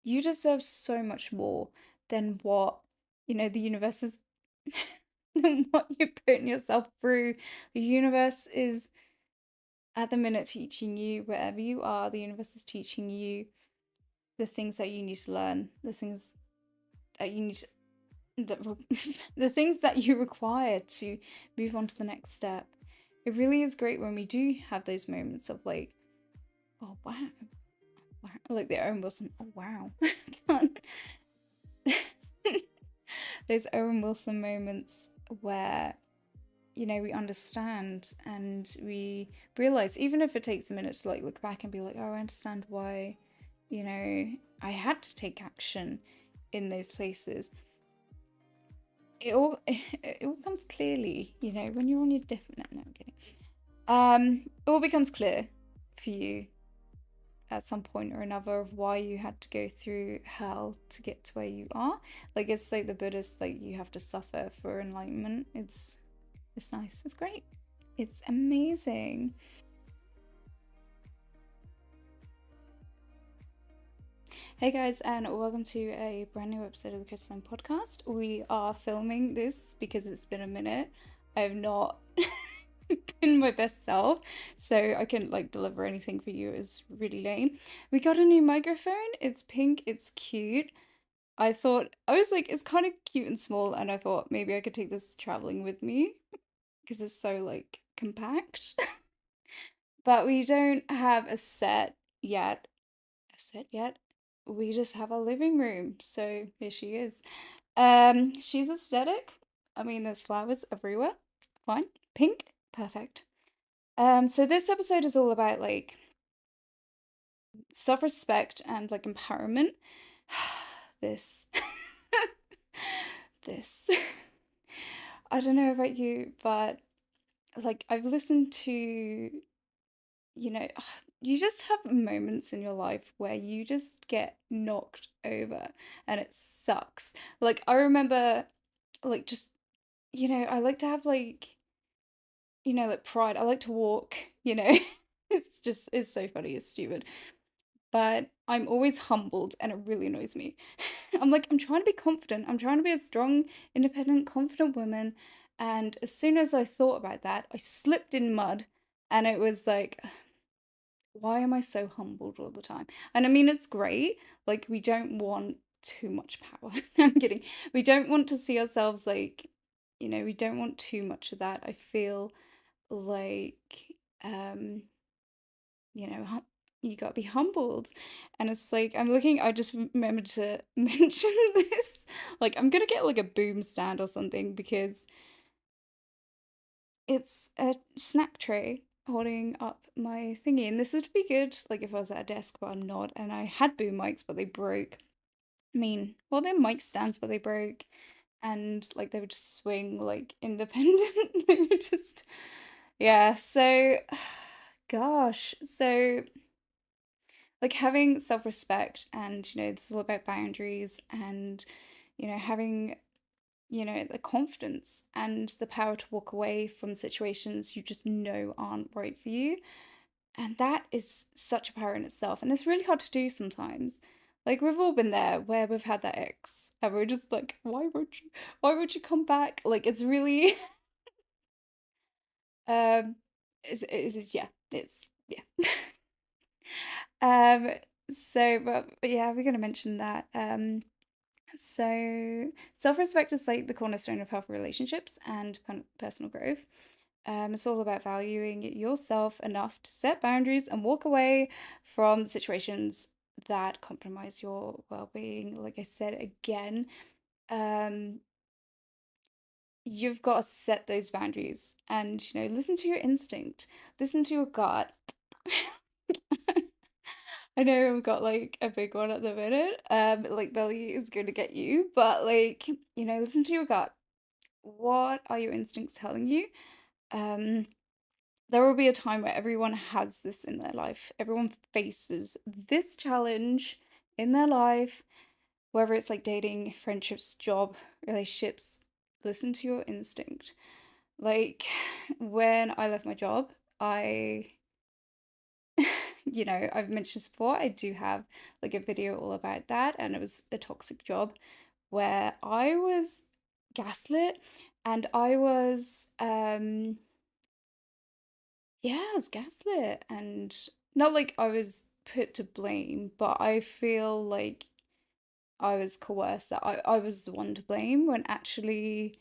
you deserve so much more than what, the universe is, than what you're putting yourself through. The universe is at the minute teaching you, wherever you are, the universe is teaching you the things that you need to learn, the things that you need to, that, the things that you require to move on to the next step. It really is great when we do have those moments of like, oh wow, wow, like the Owen Wilson, oh wow, those Owen Wilson moments where we understand and we realize, even if it takes a minute to like look back and be like, oh, I understand why, I had to take action in those places. It all comes clearly, when you're on your different. No, I'm kidding. It all becomes clear for you at some point or another of why you had to go through hell to get to where you are. Like it's like the Buddhist, like you have to suffer for enlightenment. It's nice. It's great. It's amazing. Hey guys, and welcome to a brand new episode of the Crystalline Podcast. We are filming this because it's been a minute. I have not been my best self, so I couldn't like deliver anything for you. It was really lame. We got a new microphone. It's pink. It's cute. I was like, it's kind of cute and small, and I thought maybe I could take this traveling with me because it's so like compact. But we don't have a set yet. A set yet? We just have a living room. So here she is. She's aesthetic. I mean, there's flowers everywhere. Fine. Pink. Perfect. So this episode is all about like self-respect and like empowerment. This. This. I don't know about you, but like I've listened to, you know, you just have moments in your life where you just get knocked over and it sucks. Like I remember like just, I like to have like, like pride. I like to walk, it's so funny, it's stupid. But I'm always humbled and it really annoys me. I'm like, I'm trying to be confident. I'm trying to be a strong, independent, confident woman. And as soon as I thought about that, I slipped in mud and it was like, why am I so humbled all the time? And I mean, it's great. Like, we don't want too much power. I'm kidding. We don't want to see ourselves like, we don't want too much of that. I feel like, um, you know, you got to be humbled. And it's like, I just remembered to mention this. Like, I'm gonna get like a boom stand or something because it's a snack tray holding up my thingy. And this would be good, like, if I was at a desk, but I'm not. And I had boom mics, but they broke. I mean, well, they're mic stands, but they broke. And, like, they would just swing, like, independent. They would just, yeah. So, gosh. So, like, having self respect and, this is all about boundaries and, having the confidence and the power to walk away from situations you just know aren't right for you. And that is such a power in itself. And it's really hard to do sometimes. Like we've all been there where we've had that ex and we're just like, why would you come back? Like it's really um it's yeah, it's yeah. um but yeah, we're gonna mention that. So, self-respect is like the cornerstone of healthy relationships and personal growth. It's all about valuing yourself enough to set boundaries and walk away from situations that compromise your well-being. Like I said again, um, you've got to set those boundaries and, listen to your instinct, listen to your gut. I know we've got like a big one at the minute. Like Belly is going to get you, but like, listen to your gut. What are your instincts telling you? Um, there will be a time where everyone has this in their life. Everyone faces this challenge in their life, whether it's like dating, friendships, job, relationships. Listen to your instinct. Like when I left my job, I I've mentioned this before, I do have like a video all about that, and it was a toxic job where I was gaslit and I was yeah, I was gaslit, and not like I was put to blame, but I feel like I was coerced, that I was the one to blame when actually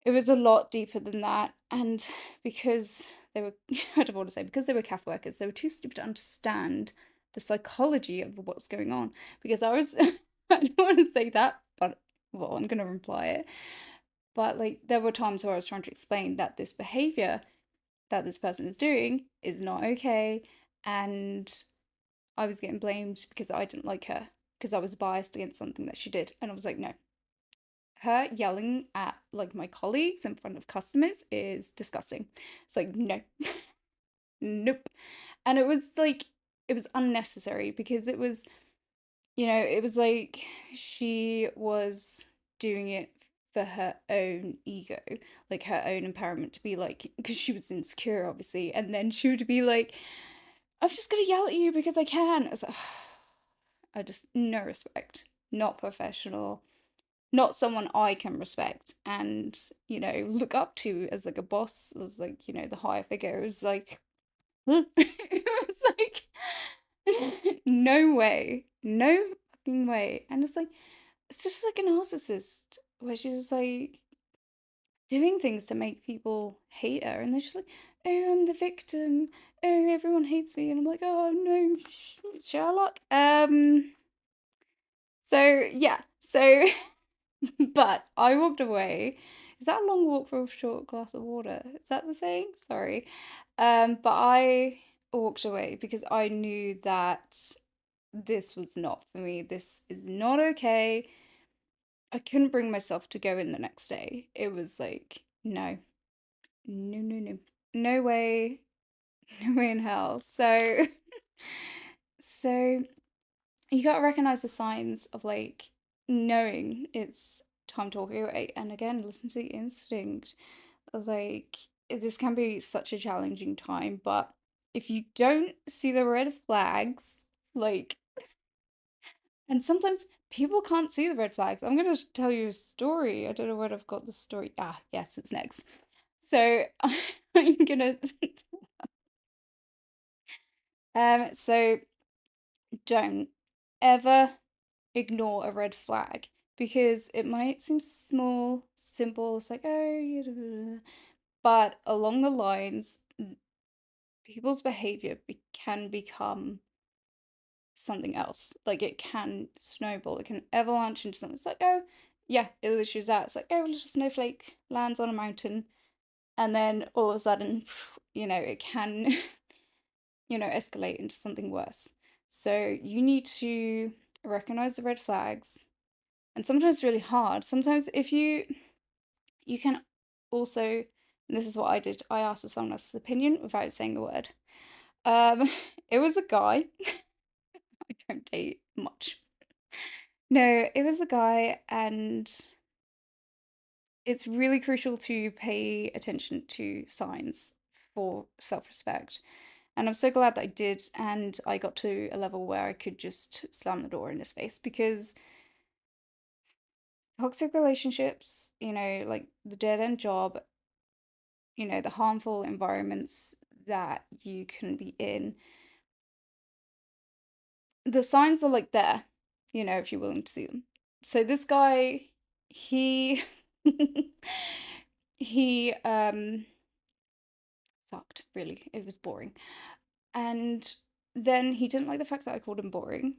it was a lot deeper than that. And because they were, I don't want to say, because they were cafe workers, they were too stupid to understand the psychology of what was going on. Because I was, I don't want to say that, but well, I'm going to imply it. But like, there were times where I was trying to explain that this behavior that this person is doing is not okay. And I was getting blamed because I didn't like her, because I was biased against something that she did. And I was like, no, her yelling at like my colleagues in front of customers is disgusting. It's like, no, nope. And it was unnecessary because it was, it was like she was doing it for her own ego, like her own empowerment, to be like, because she was insecure, obviously. And then she would be like, I'm just gonna yell at you because I can. I was like, I just, no respect, not professional, not someone I can respect and, look up to as like a boss, as like, the higher figure. It was like, it was like, no way, no fucking way. And it's just like a narcissist where she's like doing things to make people hate her. And they're just like, oh, I'm the victim. Oh, everyone hates me. And I'm like, oh no, Sherlock. So yeah, so but I walked away. Is that a long walk for a short glass of water? Is that the saying? Sorry. But I walked away because I knew that this was not for me. This is not okay. I couldn't bring myself to go in the next day. It was like, no, no, no, no, no way, no way in hell. So, so you gotta recognize the signs of like knowing it's time to walk away, and again, listen to the instinct. Like, this can be such a challenging time, but if you don't see the red flags, like, and sometimes people can't see the red flags. I'm gonna tell you a story. I don't know where I've got the story. Ah, yes, it's next. So I'm gonna so don't ever ignore a red flag, because it might seem small, simple, it's like, oh, but along the lines, people's behavior can become something else. Like, it can snowball, it can avalanche into something. It's like, oh, yeah, it literally is that. It's like, oh, a little snowflake lands on a mountain, and then all of a sudden, it can, escalate into something worse. So you need to recognize the red flags. And sometimes it's really hard. Sometimes if you can also, and this is what I did, I asked someone else's opinion without saying a word. It was a guy. I don't date much. No, it was a guy, and it's really crucial to pay attention to signs for self-respect. And I'm so glad that I did, and I got to a level where I could just slam the door in his face, because toxic relationships, like the dead end job, the harmful environments that you can be in, the signs are like there, if you're willing to see them. So this guy, he he sucked, really. It was boring. And then he didn't like the fact that I called him boring.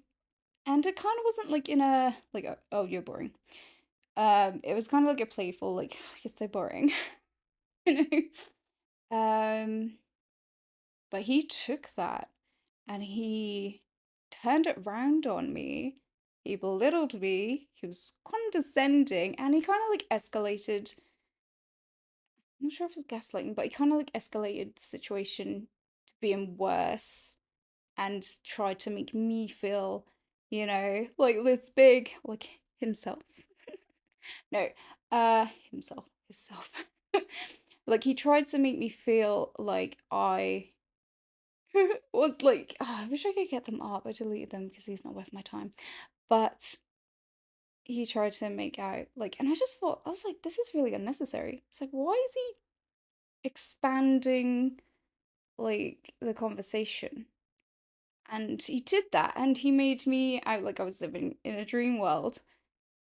And it kind of wasn't like in a like a, oh, you're boring. It was kind of like a playful, like, you're so boring. you know. But he took that and he turned it round on me. He belittled me. He was condescending, and he kind of like escalated. I'm not sure if it's gaslighting, but he kind of like escalated the situation to being worse, and tried to make me feel, like this big, like himself. No, himself. Like, he tried to make me feel like I was like, I wish I could get them up. I deleted them because he's not worth my time. But he tried to make out like, and I just thought, I was like, this is really unnecessary. It's like, why is he expanding like the conversation? And he did that, and he made me out like I was living in a dream world.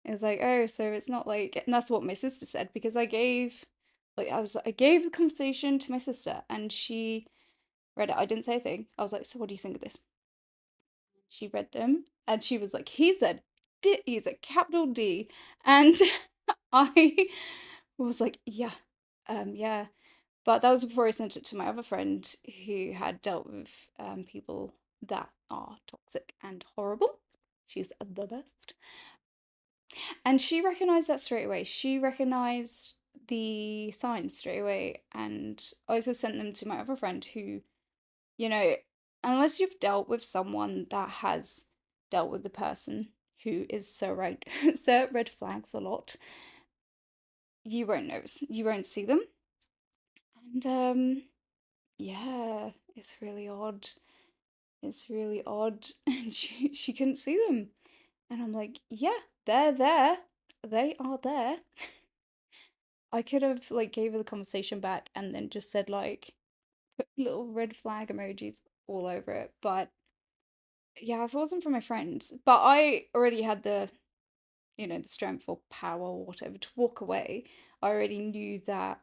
It was like, oh, so it's not like, and that's what my sister said because I gave the conversation to my sister, and she read it. I didn't say a thing. I was like, so what do you think of this? She read them, and she was like, he's a capital D, and I was like, yeah, yeah. But that was before I sent it to my other friend who had dealt with people that are toxic and horrible. She's the best. And she recognized that straight away. She recognized the signs straight away. And I also sent them to my other friend who, you know, unless you've dealt with someone that has dealt with the person who is so right, so red flags a lot, you won't notice. You won't see them. And yeah, it's really odd. It's really odd. And she couldn't see them. And I'm like, yeah, they're there. They are there. I could have like gave her the conversation back and then just said like put little red flag emojis all over it. But yeah, if it wasn't for my friends, but I already had the strength or power or whatever to walk away. I already knew that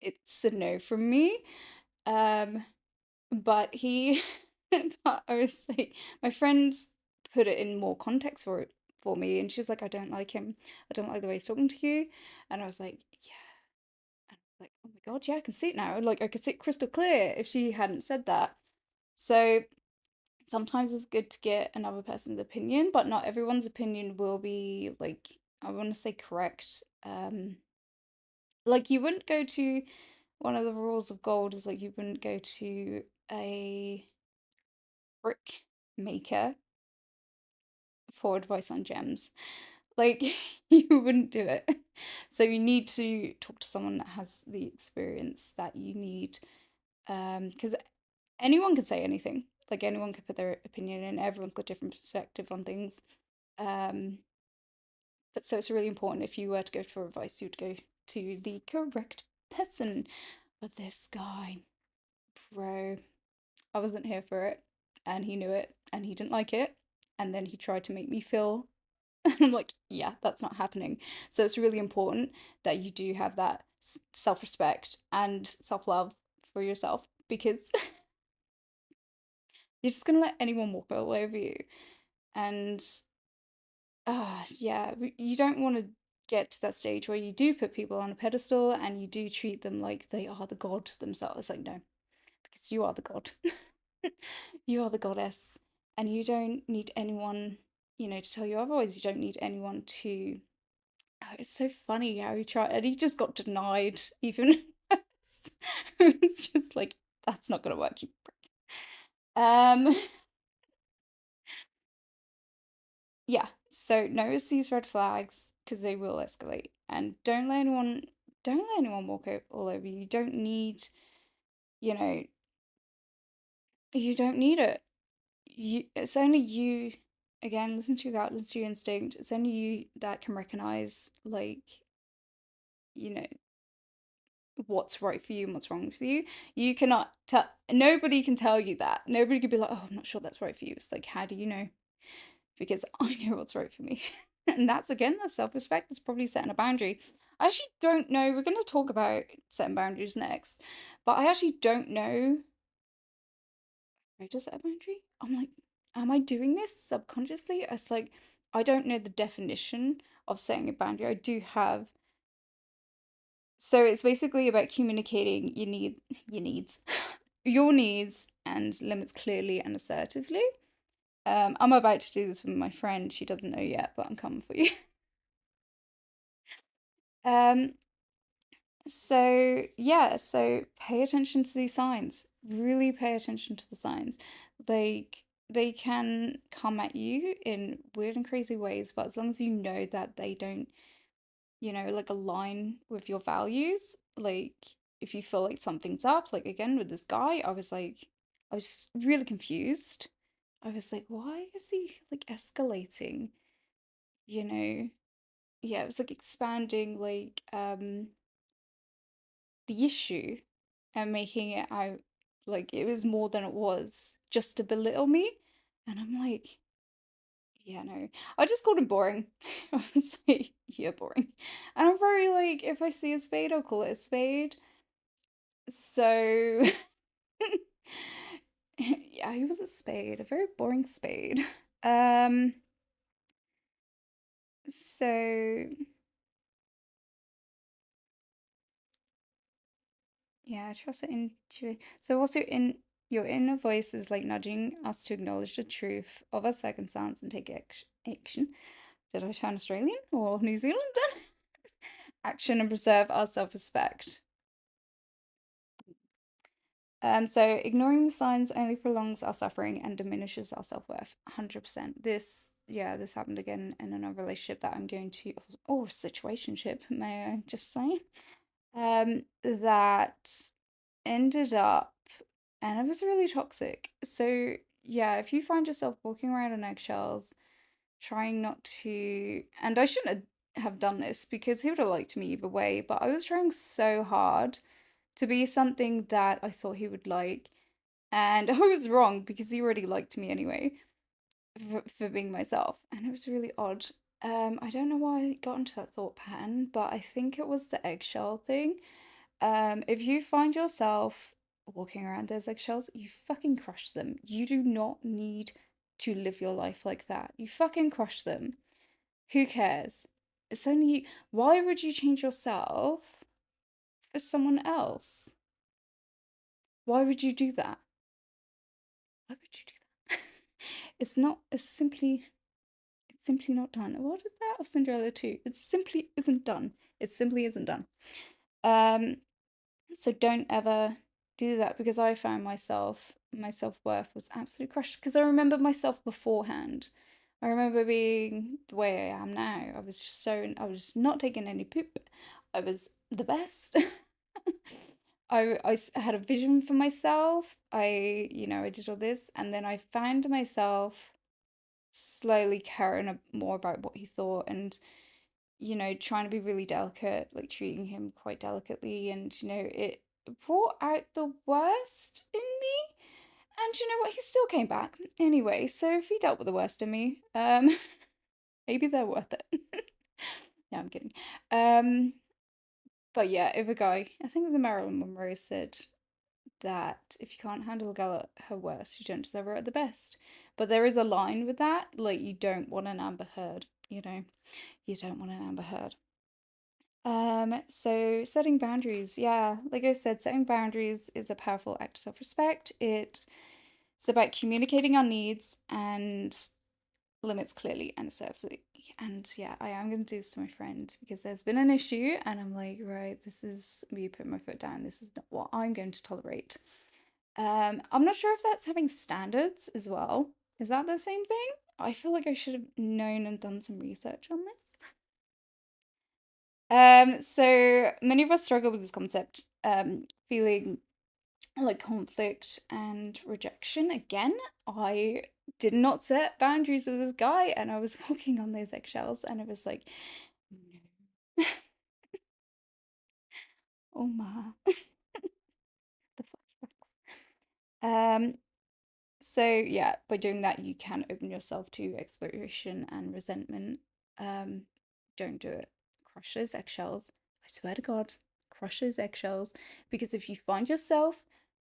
it's a no from me. Um, but he, but I was like, my friends put it in more context for me, and she was like, I don't like him. I don't like the way he's talking to you. And I was like, yeah. And like, oh my God, yeah, I can see it now. Like, I could see it crystal clear if she hadn't said that. So sometimes it's good to get another person's opinion, but not everyone's opinion will be like, I want to say correct. Like you wouldn't go to one of the rules of gold is like you wouldn't go to a brick maker for advice on gems. Like you wouldn't do it. So you need to talk to someone that has the experience that you need. Because anyone can say anything. Like anyone can put their opinion in. Everyone's got different perspective on things. Um, but so it's really important if you were to go for advice, you'd go to the correct person. But this guy, bro, I wasn't here for it, and he knew it, and he didn't like it, and then he tried to make me feel. And I'm like, yeah, that's not happening. So it's really important that you do have that self respect and self love for yourself because you're just gonna let anyone walk all over you. And yeah, you don't want to get to that stage where you do put people on a pedestal and you do treat them like they are the god themselves. It's like, no, because you are the god. You are the goddess, and you don't need anyone, to tell you otherwise. You don't need anyone to. Oh, it's so funny how he tried, and he just got denied. Even it's just like that's not gonna work. You prick. Um, yeah. So notice these red flags because they will escalate, and don't let anyone walk all over you. You don't need, you know, you don't need it. It's only you. Again, listen to your gut, listen to your instinct. It's only you that can recognize, like, you know, what's right for you and what's wrong for you. You cannot tell, nobody can tell you that. Nobody could be like, oh, I'm not sure that's right for you. It's like, how do you know? Because I know what's right for me. And that's again, that's self respect. It's probably setting a boundary. I actually don't know. We're going to talk about setting boundaries next, but I actually don't know. I just set a boundary. I'm like, am I doing this subconsciously? It's like, I don't know the definition of setting a boundary. I do have. So it's basically about communicating your needs, your needs and limits clearly and assertively. I'm about to do this with my friend. She doesn't know yet, but I'm coming for you. Um, so yeah, so pay attention to these signs. Really pay attention to the signs. They can come at you in weird and crazy ways, but as long as you know that they don't, like align with your values, like if you feel like something's up, like again with this guy, I was like, I was really confused. I was like, why is he like escalating? You know, yeah, it was like expanding like the issue and making it out like it was more than it was just to belittle me. And I'm like, yeah, no. I just called him boring. I was like, yeah, boring. And I'm very like, if I see a spade, I'll call it a spade. So, yeah, he was a spade, a very boring spade. Um, so yeah, trust it into. So also in your inner voice is like nudging us to acknowledge the truth of our circumstance and take action. Did I turn Australian or New Zealand then? Action and preserve our self-respect. So ignoring the signs only prolongs our suffering and diminishes our self-worth. 100%. This happened again in another relationship that I'm going to, or situationship, may I just say, that ended up, and it was really toxic. So yeah, if you find yourself walking around on eggshells, trying not to, and I shouldn't have done this because he would have liked me either way, but I was trying so hard to be something that I thought he would like. And I was wrong because he already liked me anyway for being myself. And it was really odd. I don't know why I got into that thought pattern, but I think it was the eggshell thing. If you find yourself walking around those eggshells, you fucking crush them. You do not need to live your life like that. You fucking crush them. Who cares? It's only you. Why would you change yourself for someone else? Why would you do that? Why would you do that? It's not, it's simply not done. What is that of Cinderella too? It simply isn't done. It simply isn't done. Um, so don't ever do that because I found my self-worth was absolutely crushed because I remember myself beforehand. I remember being the way I am now. I was not taking any poop. I was the best. I had a vision for myself. I did all this, and then I found myself slowly caring more about what he thought and, trying to be really delicate, like treating him quite delicately. And, it brought out the worst in me. And you know what? He still came back anyway. So if he dealt with the worst in me, maybe they're worth it. No, I'm kidding. Um, but yeah, if a guy, I think the Marilyn Monroe said that if you can't handle a girl at her worst, you don't deserve her at the best. But there is a line with that, like you don't want an Amber Heard, you don't want an Amber Heard. So setting boundaries, yeah, like I said, setting boundaries is a powerful act of self-respect. It's about communicating our needs and limits clearly and assertively. And yeah, I am going to do this to my friend because there's been an issue, and I'm like, right, this is me putting my foot down. This is not what I'm going to tolerate. I'm not sure if that's having standards as well. Is that the same thing? I feel like I should have known and done some research on this. So many of us struggle with this concept, feeling like conflict and rejection. Again, I did not set boundaries with this guy, and I was walking on those eggshells, and it was like, no. Oh my, the flashbacks. So yeah, by doing that, you can open yourself to exploration and resentment. Um, don't do it. Crush those eggshells. I swear to God, crush those eggshells. Because if you find yourself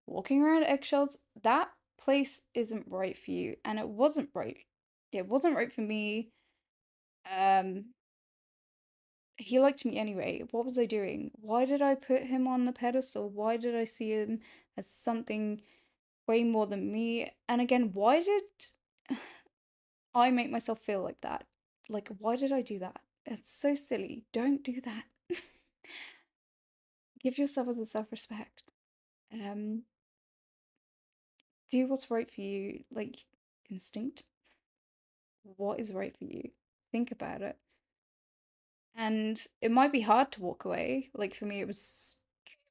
walking around eggshells, that place isn't right for you. And it wasn't right. It wasn't right for me. Um, he liked me anyway. What was I doing? Why did I put him on the pedestal? Why did I see him as something way more than me? And again, why did I make myself feel like that? Like, why did I do that? It's so silly. Don't do that. Give yourself a self-respect. Um, do what's right for you, like instinct. What is right for you? Think about it. And it might be hard to walk away. Like for me, it was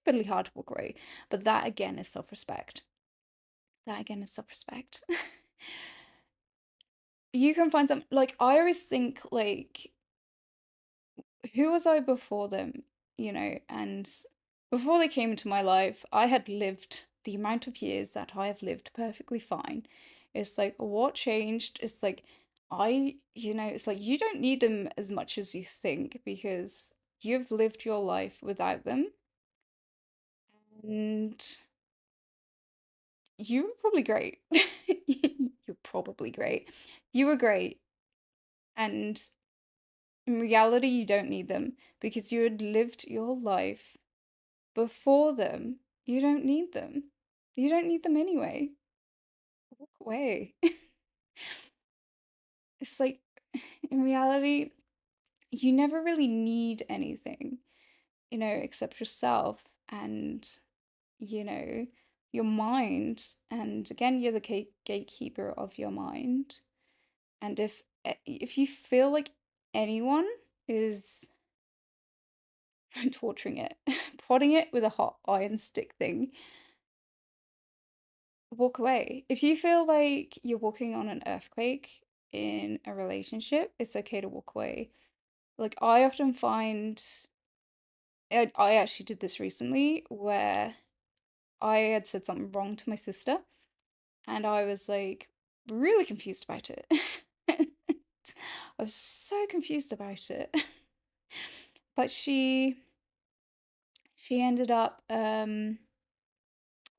stupidly hard to walk away. But that again is self-respect. That again is self-respect. You can find some, like, I always think, like, who was I before them, and before they came into my life, I had lived the amount of years that I have lived perfectly fine. It's like, what changed? It's like, it's like you don't need them as much as you think because you've lived your life without them. And you were probably great. You're probably great. You were great. And in reality, you don't need them because you had lived your life before them. You don't need them. You don't need them anyway. Walk away. It's like, in reality, you never really need anything, except yourself and, you know, your mind. And again, you're the gatekeeper of your mind. And if you feel like anyone is torturing it, prodding it with a hot iron stick thing, walk away. If you feel like you're walking on an earthquake in a relationship, it's okay to walk away. Like, I often find, I actually did this recently where I had said something wrong to my sister, and I was like really confused about it. I was so confused about it. But she ended up well,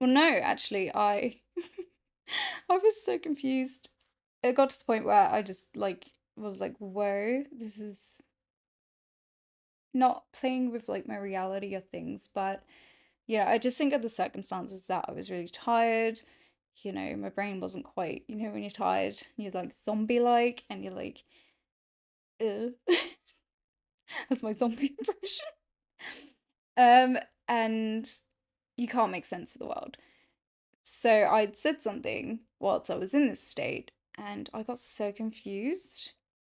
no, actually, I was so confused. It got to the point where I just like was like, whoa, this is not playing with like my reality or things, but I just think of the circumstances that I was really tired. My brain wasn't quite, when you're tired, you're like zombie like, and you're like, ugh. That's my zombie impression. Um, and you can't make sense of the world. So I'd said something whilst I was in this state, and I got so confused.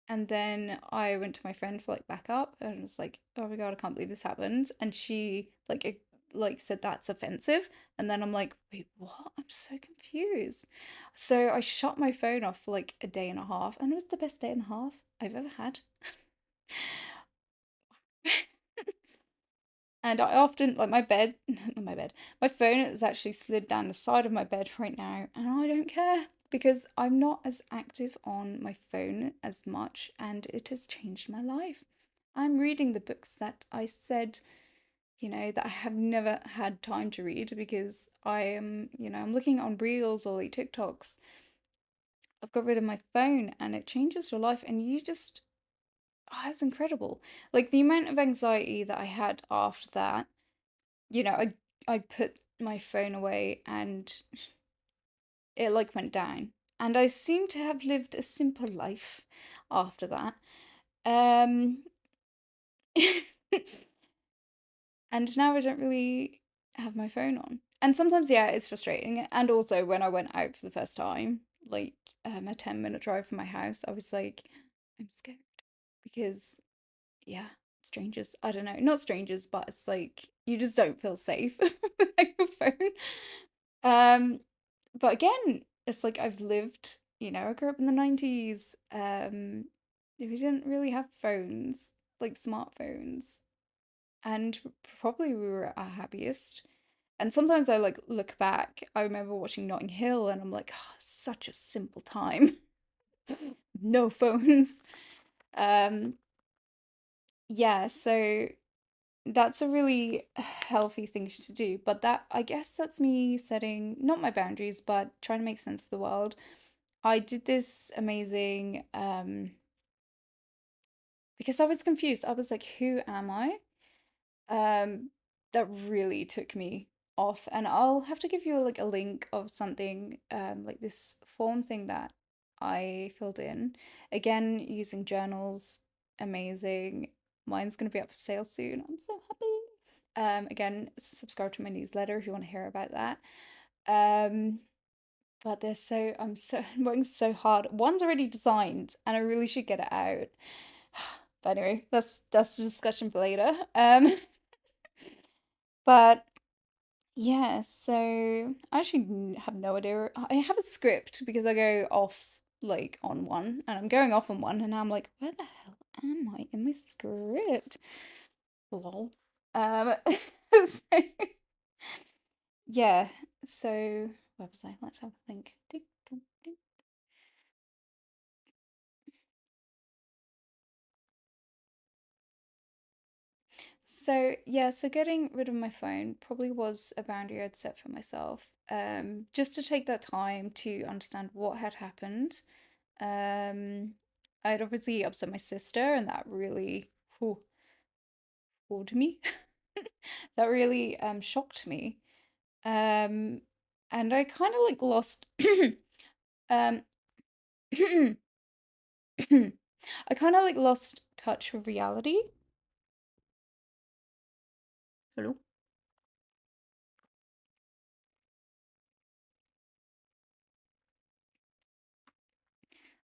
And then I went to my friend for like backup, and was like, "Oh my God, I can't believe this happened." And she like said that's offensive. And then I'm like, "Wait, what? I'm so confused." So I shut my phone off for like a day and a half, and it was the best day and a half I've ever had. And I often, like my bed, not my bed, my phone is actually slid down the side of my bed right now, and I don't care because I'm not as active on my phone as much, and it has changed my life. I'm reading the books that I said, that I have never had time to read because I am, I'm looking on Reels or like TikToks. I've got rid of my phone and it changes your life, and you just, oh, it's incredible. Like the amount of anxiety that I had after that, I put my phone away and it like went down. And I seem to have lived a simple life after that. Um and now I don't really have my phone on. And sometimes yeah, it's frustrating. And also when I went out for the first time, like a 10-minute drive from my house, I was like, I'm scared because yeah, strangers, I don't know, not strangers, but it's like you just don't feel safe without your phone. Um, but again, it's like I've lived, I grew up in the 90s. We didn't really have phones, like smartphones, and probably we were at our happiest. And sometimes I like look back, I remember watching Notting Hill and I'm like, oh, such a simple time. No phones. Um, yeah, so that's a really healthy thing to do. But that, I guess that's me setting not my boundaries, but trying to make sense of the world. I did this amazing because I was confused. I was like, who am I? Um that really took me off, and I'll have to give you like a link of something like this form thing that I filled in. Again, using journals, amazing. Mine's going to be up for sale soon. I'm so happy. Again, subscribe to my newsletter if you want to hear about that. Um, but I'm working so hard. One's already designed, and I really should get it out. But anyway, that's a discussion for later. But Yeah, so I actually have no idea. I have a script because I go off like on one and I'm going off on one and now I'm like, where the hell am I in my script? Lol. So, yeah, so where was I? Let's have a think. Ding, dong, ding. So yeah, so getting rid of my phone probably was a boundary I'd set for myself. Just to take that time to understand what had happened. I'd obviously upset my sister, and that really whew, awed me. That really shocked me. Um, and I kind of like lost um I kind of like lost touch with reality. Hello?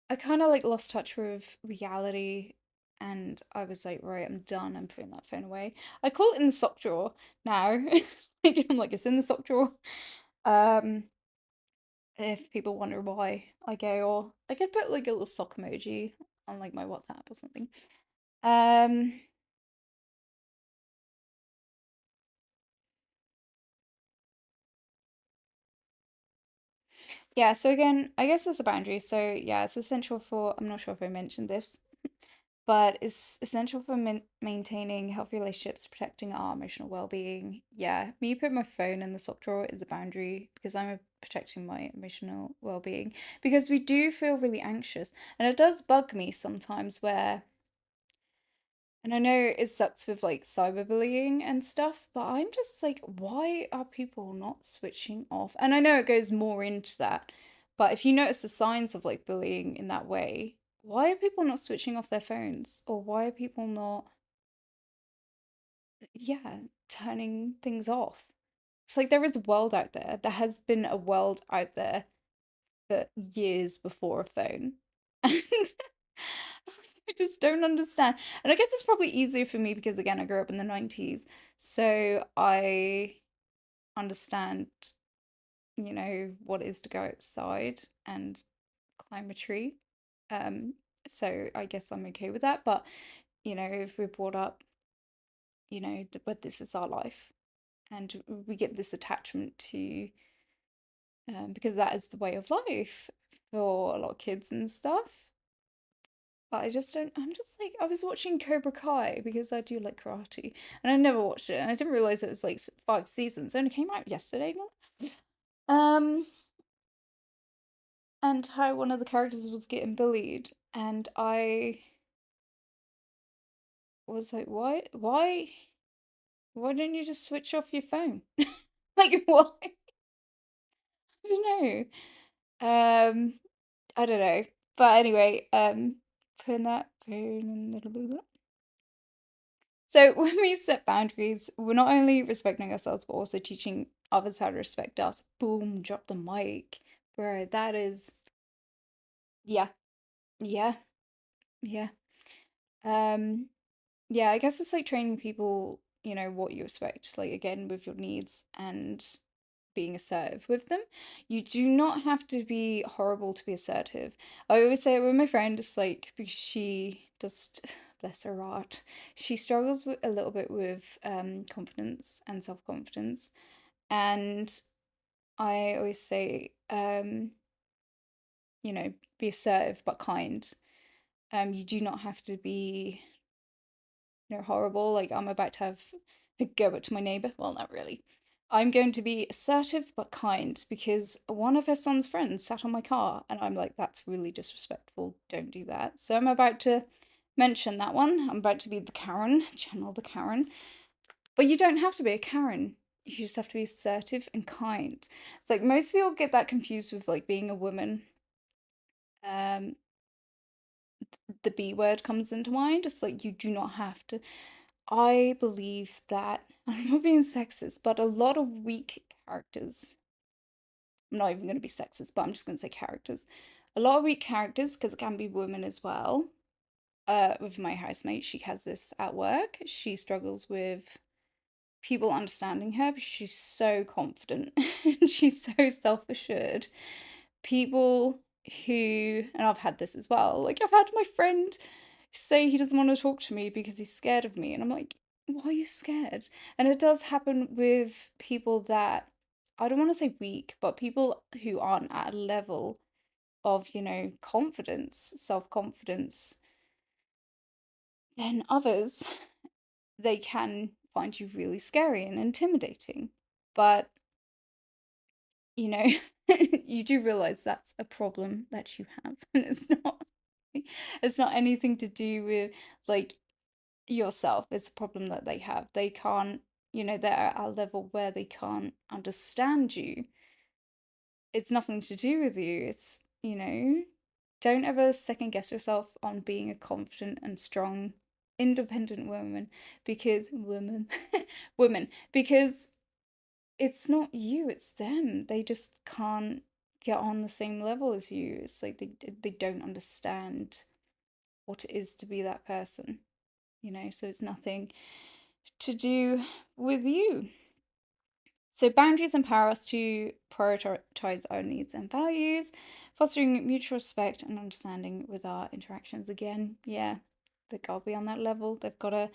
I kind of like lost touch with reality and I was like, right, I'm done. I'm putting that phone away. I call it in the sock drawer now. Like, I'm like, it's in the sock drawer. Um, if people wonder why I go, or I could put like a little sock emoji on like my WhatsApp or something. Um, yeah, so again, I guess there's a boundary. So yeah, it's essential for, I'm not sure if I mentioned this, but it's essential for maintaining healthy relationships, protecting our emotional well-being. Yeah, me putting my phone in the sock drawer is a boundary because I'm protecting my emotional well-being because we do feel really anxious, and it does bug me sometimes where, and I know it sucks with like cyberbullying and stuff, but I'm just like, why are people not switching off? And I know it goes more into that, but if you notice the signs of like bullying in that way, why are people not switching off their phones? Or why are people not, yeah, turning things off? It's like there is a world out there. There has been a world out there for years before a phone. And I just don't understand. And I guess it's probably easier for me because again, I grew up in the 90s. So I understand, what it is to go outside and climb a tree. Um, so I guess I'm okay with that. But, if we're brought up, but this is our life and we get this attachment to, because that is the way of life for a lot of kids and stuff. But I just don't. I'm just like, I was watching Cobra Kai because I do like karate, and I never watched it, and I didn't realize it was like 5 seasons. It only came out yesterday. Um, and how one of the characters was getting bullied, and I was like, why don't you just switch off your phone? Like, why? I don't know. I don't know. But anyway, putting that phone in the. So when we set boundaries, we're not only respecting ourselves, but also teaching others how to respect us. Boom, drop the mic. Bro, that is, yeah, yeah, yeah. Um, yeah, I guess it's like training people, what you expect, like again, with your needs and being assertive with them. You do not have to be horrible to be assertive. I always say it with my friend, it's like because she just bless her heart, she struggles with a little bit with confidence and self-confidence. And I always say, be assertive but kind. You do not have to be horrible. Like I'm about to have a go at my neighbor. Well, not really. I'm going to be assertive but kind because one of her son's friends sat on my car and I'm like, that's really disrespectful. Don't do that. So I'm about to mention that one. I'm about to be the Karen, channel the Karen. But you don't have to be a Karen. You just have to be assertive and kind. It's like most people get that confused with like being a woman. Um, the B word comes into mind. It's like you do not have to. I believe that, I'm not being sexist, but a lot of weak characters, I'm not even going to be sexist, but I'm just going to say characters. A lot of weak characters, because it can be women as well. With my housemate, she has this at work. She struggles with people understanding her because she's so confident and she's so self-assured. People who, and I've had this as well, like I've had my friend say he doesn't want to talk to me because he's scared of me, and I'm like, why are you scared? And it does happen with people that, I don't want to say weak, but people who aren't at a level of, confidence, self-confidence, then others, they can find you really scary and intimidating. But, you know, you do realize that's a problem that you have, and it's not anything to do with like yourself. It's a problem that they have. They can't, they're at a level where they can't understand you. It's nothing to do with you. Don't ever second guess yourself on being a confident and strong, independent woman because women, because it's not you, it's them. They just can't get on the same level as you. It's like they don't understand what it is to be that person, so it's nothing to do with you. So boundaries empower us to prioritize our needs and values, fostering mutual respect and understanding with our interactions. Again, yeah, they gotta be on that level. They've gotta,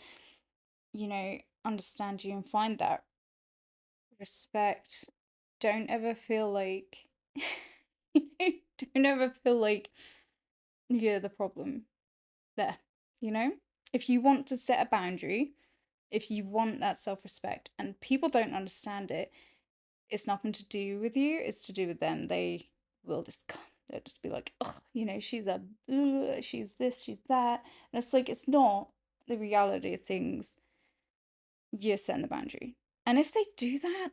understand you and find that respect. Don't ever feel like don't ever feel like you're the problem there, you know? If you want to set a boundary, if you want that self-respect and people don't understand it, it's nothing to do with you, it's to do with them. Will just they'll just be like, oh, she's she's this, she's that. And it's like it's not the reality of things. You're setting the boundary. And if they do that,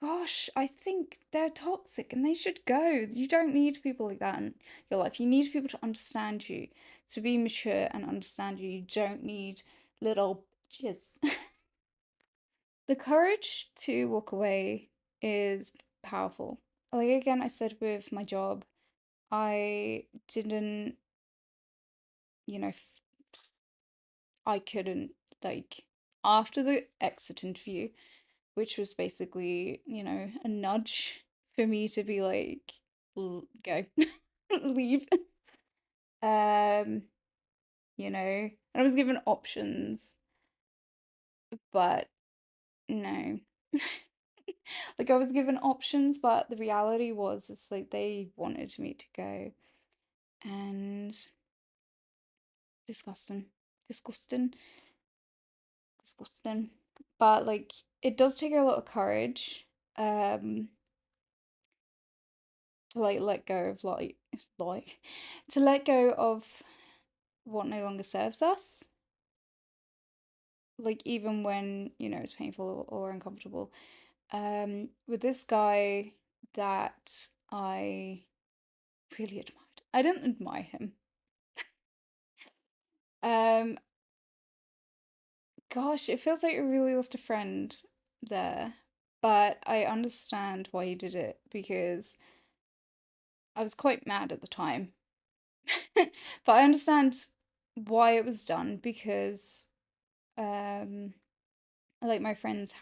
gosh, I think they're toxic and they should go. You don't need people like that in your life. You need people to understand you, to be mature and understand you. You don't need little jizz. The courage to walk away is powerful. Like again, I said with my job, I didn't, you know, I couldn't, like, after the exit interview, which was basically, a nudge for me to be like, go, leave. Um, and I was given options, but no. Like I was given options, but the reality was it's like they wanted me to go, and disgusting, disgusting, disgusting. But like it does take a lot of courage, um, to like let go of like to let go of what no longer serves us. Like even when it's painful or uncomfortable. With this guy that I really admired. I didn't admire him. Um, Gosh, it feels like I really lost a friend there, but I understand why he did it because I was quite mad at the time. But I understand why it was done because like my friend's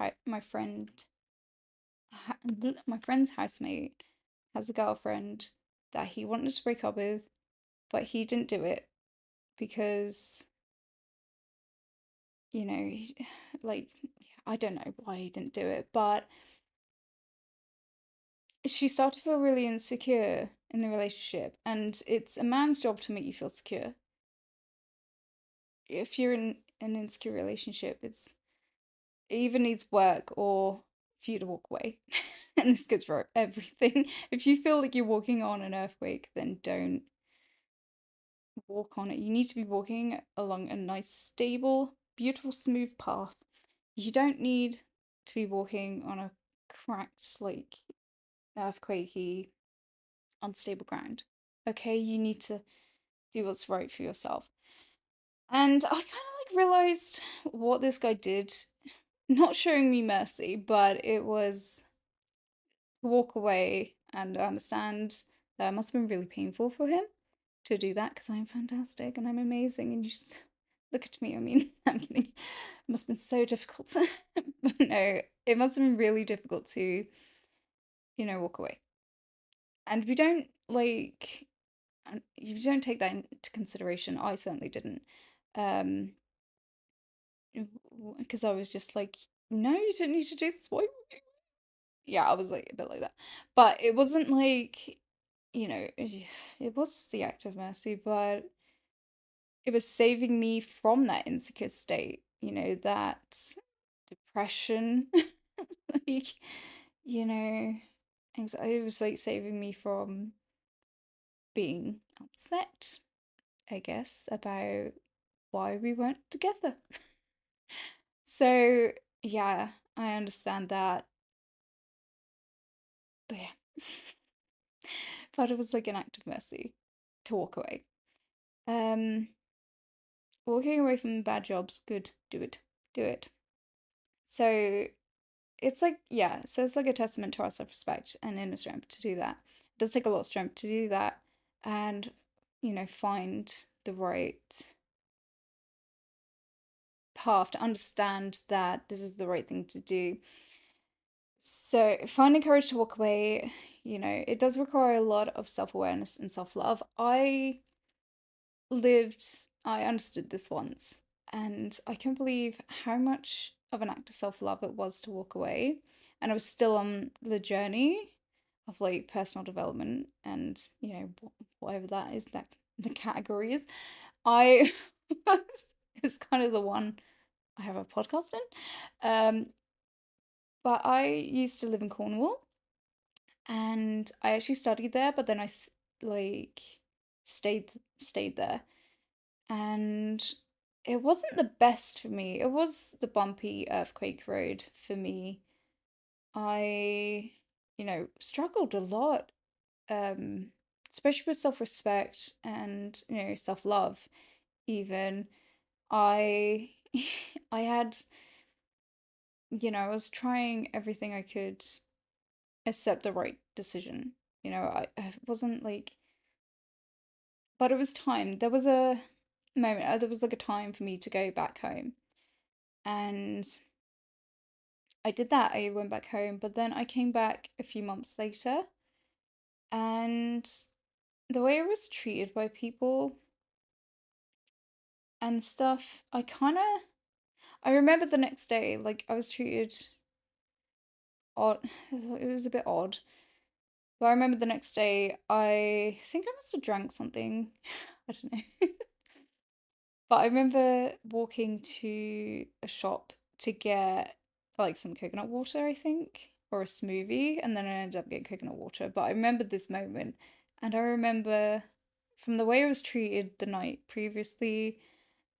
housemate has a girlfriend that he wanted to break up with, but he didn't do it because like I don't know why he didn't do it, but she started to feel really insecure in the relationship, and it's a man's job to make you feel secure. If you're in an insecure relationship, it either needs work or for you to walk away. And this goes for everything. If you feel like you're walking on an earthquake, then don't walk on it. You need to be walking along a nice, stable, beautiful, smooth path. You don't need to be walking on a cracked, like earthquakey, unstable ground. Okay, you need to do what's right for yourself. And I kind of like realized what this guy did, not showing me mercy, but it was walk away, and I understand that it must have been really painful for him to do that because I'm fantastic and I'm amazing and you just look at me. I mean, I'm kidding. It must have been so difficult. But no, it must have been really difficult to, walk away. And we don't like, you don't take that into consideration. I certainly didn't. Um, because I was just like, no, you didn't need to do this. Why? Yeah, I was like a bit like that. But it wasn't like, it was the act of mercy, but it was saving me from that insecure state, that depression, like, you know, anxiety. It was like saving me from being upset, I guess, about why we weren't together. So, yeah, I understand that. But yeah. But it was like an act of mercy to walk away. Um, Walking away from bad jobs, good, do it, do it. So it's like, yeah, so it's like a testament to our self-respect and inner strength to do that. It does take a lot of strength to do that and, find the right path to understand that this is the right thing to do. So finding courage to walk away, it does require a lot of self-awareness and self-love. I understood this once, and I can't believe how much of an act of self-love it was to walk away. And I was still on the journey of like personal development and, whatever that is, that the category is. I is kind of the one I have a podcast in. But I used to live in Cornwall and I actually studied there, but then like stayed there, and it wasn't the best for me. It was the bumpy earthquake road for me. I, struggled a lot, especially with self-respect and, self-love even. I I had, I was trying everything I could except the right decision. I wasn't like, but it was time. There was a moment, there was like a time for me to go back home. And I did that. I went back home, but then I came back a few months later, and the way I was treated by people and stuff, I remember the next day, like I was treated odd. It was a bit odd. But I remember the next day, I think I must have drank something. I don't know. But I remember walking to a shop to get like some coconut water, I think, or a smoothie, and then I ended up getting coconut water. But I remembered this moment, and I remember from the way I was treated the night previously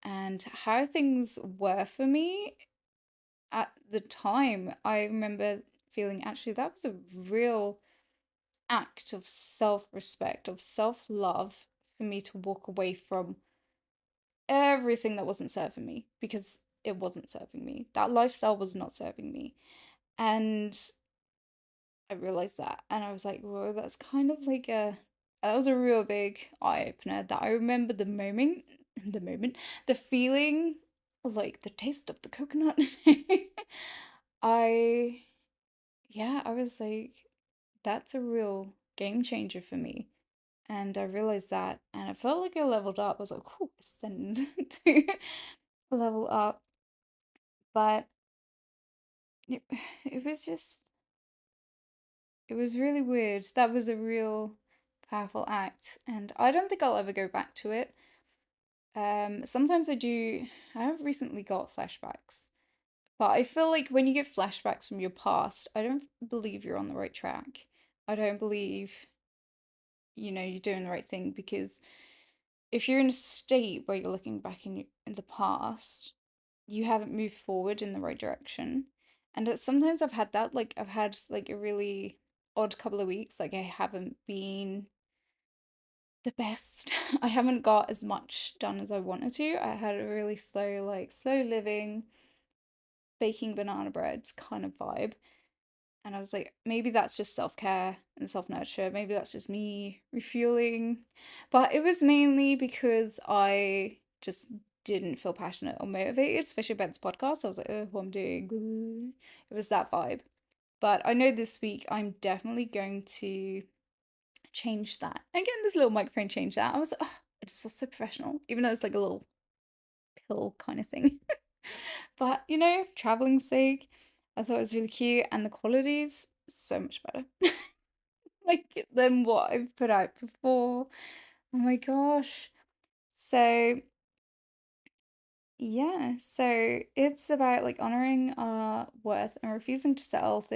and how things were for me at the time, I remember feeling actually that was a real act of self respect, of self love for me to walk away from everything that wasn't serving me because it wasn't serving me. That lifestyle was not serving me. And I realized that. And I was like, whoa, that's kind of like that was a real big eye opener that I remember the feeling, like the taste of the coconut. I, yeah, I was like, that's a real game changer for me. And I realized that, and I felt like I leveled up. I was like, "Whew, ascend to level up." But it, it was just, it was really weird. That was a real powerful act, and I don't think I'll ever go back to it. Sometimes I do. I have recently got flashbacks, but I feel like when you get flashbacks from your past, I don't believe you're on the right track. I don't believe, you're doing the right thing because if you're in a state where you're looking back in the past, you haven't moved forward in the right direction. And sometimes I've had that, like I've had like a really odd couple of weeks, like I haven't been the best. I haven't got as much done as I wanted to. I had a really slow living, baking banana bread kind of vibe. And I was like, maybe that's just self care and self nurture. Maybe that's just me refueling. But it was mainly because I just didn't feel passionate or motivated, especially about this podcast. I was like, oh, what I'm doing. It was that vibe. But I know this week I'm definitely going to change that. Again, this little microphone changed that. I was like, oh, I just feel so professional, even though it's like a little pill kind of thing. But traveling's sake, I thought it was really cute, and the quality's so much better. Like than what I've put out before. Oh my gosh. So yeah, so it's about like honoring our worth and refusing to settle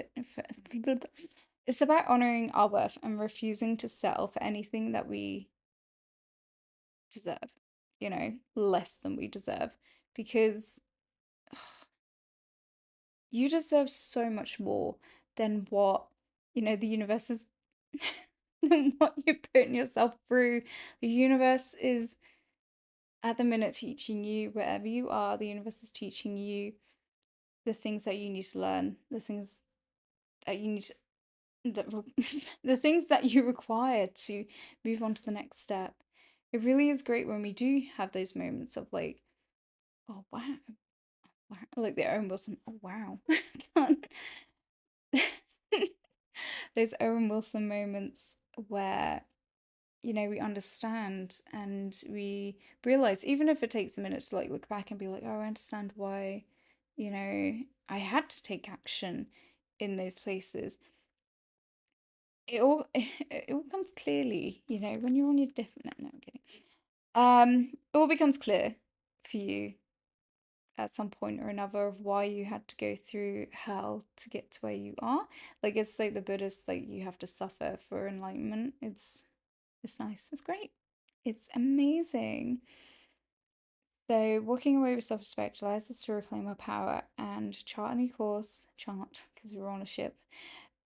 it's about honoring our worth and refusing to settle for anything that we deserve, less than we deserve, because you deserve so much more than what, the universe is, than what you're putting yourself through. The universe is at the minute teaching you, wherever you are, the universe is teaching you the things that you need to learn, the things that you need to, the things that you require to move on to the next step. It really is great when we do have those moments of like, oh wow, wow, like the Owen Wilson, oh wow, those Owen Wilson moments where we understand and we realize, even if it takes a minute to like look back and be like, oh, I understand why, I had to take action in those places. It all comes clearly, when you're on your different. No, I'm kidding. It all becomes clear for you at some point or another of why you had to go through hell to get to where you are. Like it's like the Buddhist, like you have to suffer for enlightenment. It's nice. It's great. It's amazing. So, walking away with self respect allows us to reclaim our power and chart a new course, because we're on a ship,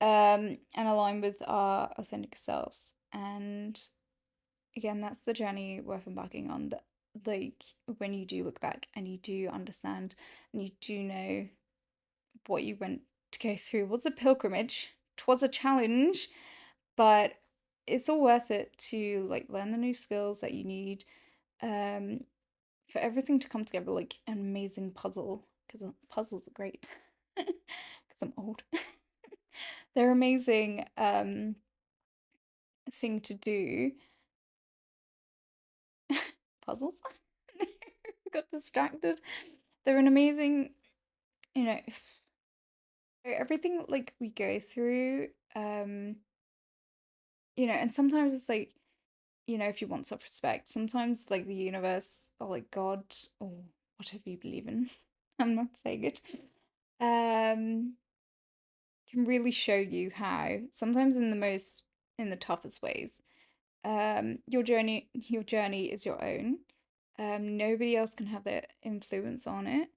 and align with our authentic selves. And again, that's the journey worth embarking on. That, like, when you do look back and you do understand and you do know what you went to go through was a pilgrimage, 'twas a challenge, but it's all worth it to like learn the new skills that you need, um, for everything to come together like an amazing puzzle. Because puzzles are great. Because I'm old. They're amazing thing to do. Puzzles. Got distracted. They're an amazing, you know, everything like we go through, and sometimes it's like, if you want self-respect, sometimes like the universe or like God or whatever you believe in, I'm not saying it, um, can really show you how, sometimes in the toughest ways. Your journey is your own. Nobody else can have their influence on it.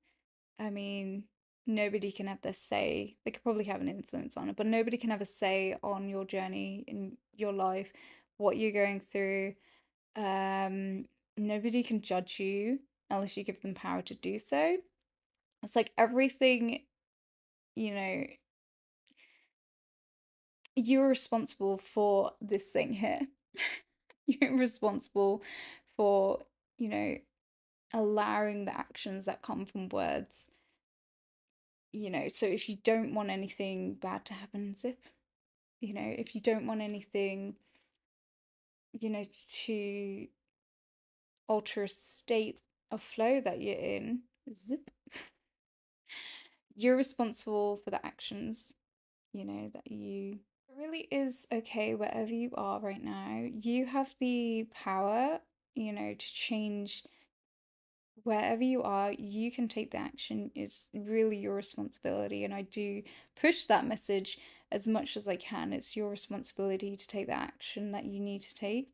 I mean, nobody can have their say. They could probably have an influence on it, but nobody can have a say on your journey in your life, what you're going through. Um, Nobody can judge you unless you give them power to do so. It's like everything, you know, you're responsible for this thing here. You're responsible for, you know, allowing the actions that come from words. So if you don't want anything bad to happen, zip. If you don't want anything, to alter a state of flow that you're in, zip. You're responsible for the actions, that you. It really is okay wherever you are right now. You have the power, to change wherever you are. You can take the action. It's really your responsibility. And I do push that message as much as I can. It's your responsibility to take the action that you need to take.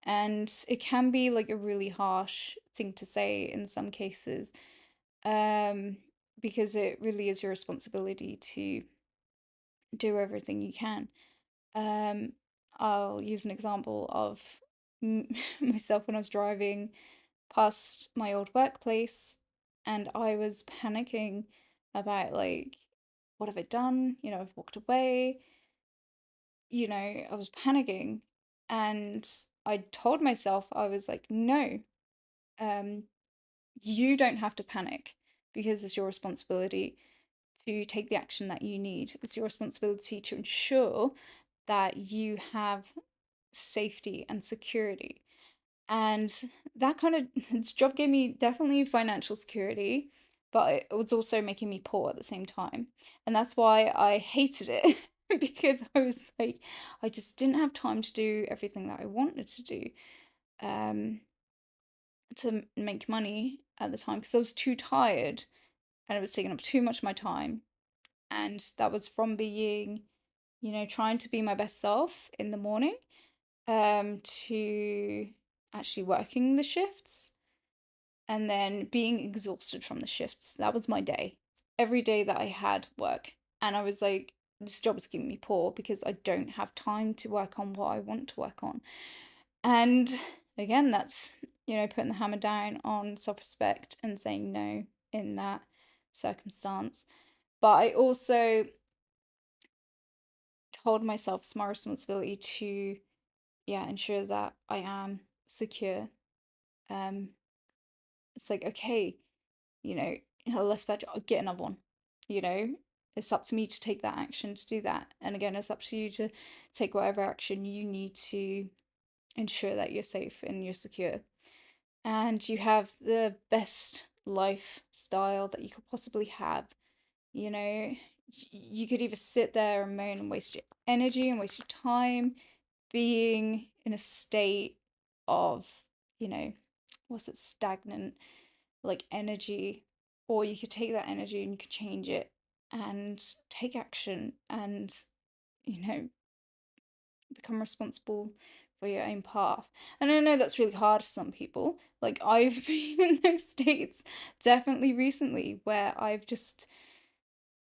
And it can be like a really harsh thing to say in some cases, um, because it really is your responsibility to do everything you can. Um, I'll use an example of myself when I was driving past my old workplace and I was panicking about like, what have I done? I've walked away. I was panicking and I told myself, I was like, no, um, you don't have to panic because it's your responsibility to take the action that you need. It's your responsibility to ensure that you have safety and security. And that kind of this job gave me definitely financial security, but it was also making me poor at the same time. And that's why I hated it because I was like, I just didn't have time to do everything that I wanted to do um, to make money at the time because I was too tired and it was taking up too much of my time. And that was from being, trying to be my best self in the morning to actually working the shifts and then being exhausted from the shifts. That was my day. Every day that I had work. And I was like, this job is keeping me poor because I don't have time to work on what I want to work on. And again, that's, putting the hammer down on self respect and saying no in that circumstance. But I also told myself it's my responsibility to, ensure that I am secure. Um, it's like, okay, I left that job, get another one. You know, it's up to me to take that action to do that. And again, it's up to you to take whatever action you need to ensure that you're safe and you're secure. And you have the best lifestyle that you could possibly have. You could either sit there and moan and waste your energy and waste your time being in a state of, stagnant, like energy, or you could take that energy and you could change it and take action and, you know, become responsible for your own path. And I know that's really hard for some people. Like, I've been in those states definitely recently where I've just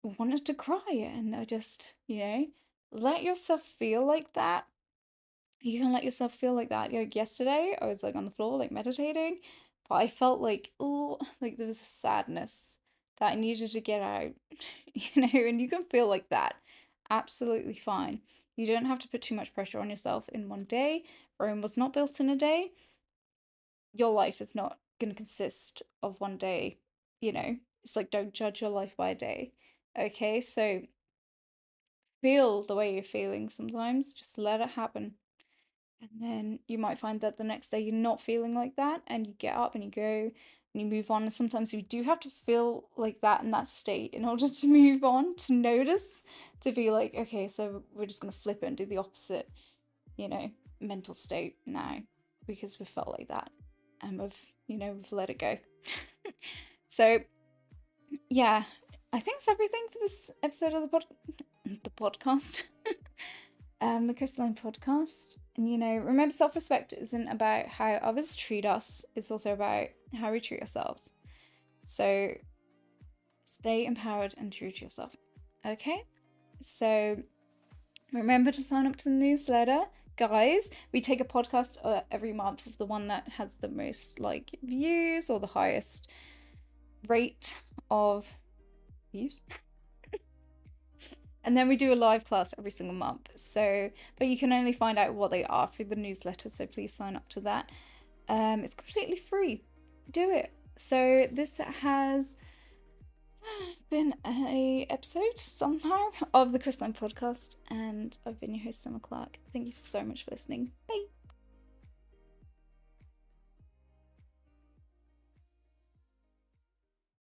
wanted to cry and I just, let yourself feel like that. You can let yourself feel like that. Like yesterday, I was like on the floor, like meditating, but I felt like, oh, like there was a sadness that I needed to get out, and you can feel like that. Absolutely fine. You don't have to put too much pressure on yourself in one day. Rome was not built in a day. Your life is not going to consist of one day, It's like don't judge your life by a day. Okay, so feel the way you're feeling sometimes, just let it happen. And then you might find that the next day you're not feeling like that, and you get up and you go and you move on. And sometimes you do have to feel like that in that state in order to move on, to notice, to be like, okay, so we're just going to flip it and do the opposite, mental state now because we felt like that and we've let it go. So, yeah, I think that's everything for this episode of the podcast. The Crystalline Podcast. And remember, self-respect isn't about how others treat us, it's also about how we treat ourselves. So stay empowered and true to yourself. Okay? So remember to sign up to the newsletter. Guys, we take a podcast every month of the one that has the most views or the highest rate of views. And then we do a live class every single month. So, but you can only find out what they are through the newsletter. So please sign up to that. It's completely free. Do it. So this has been a episode somehow of the Crystalline Podcast, and I've been your host, Summer Clark. Thank you so much for listening. Bye.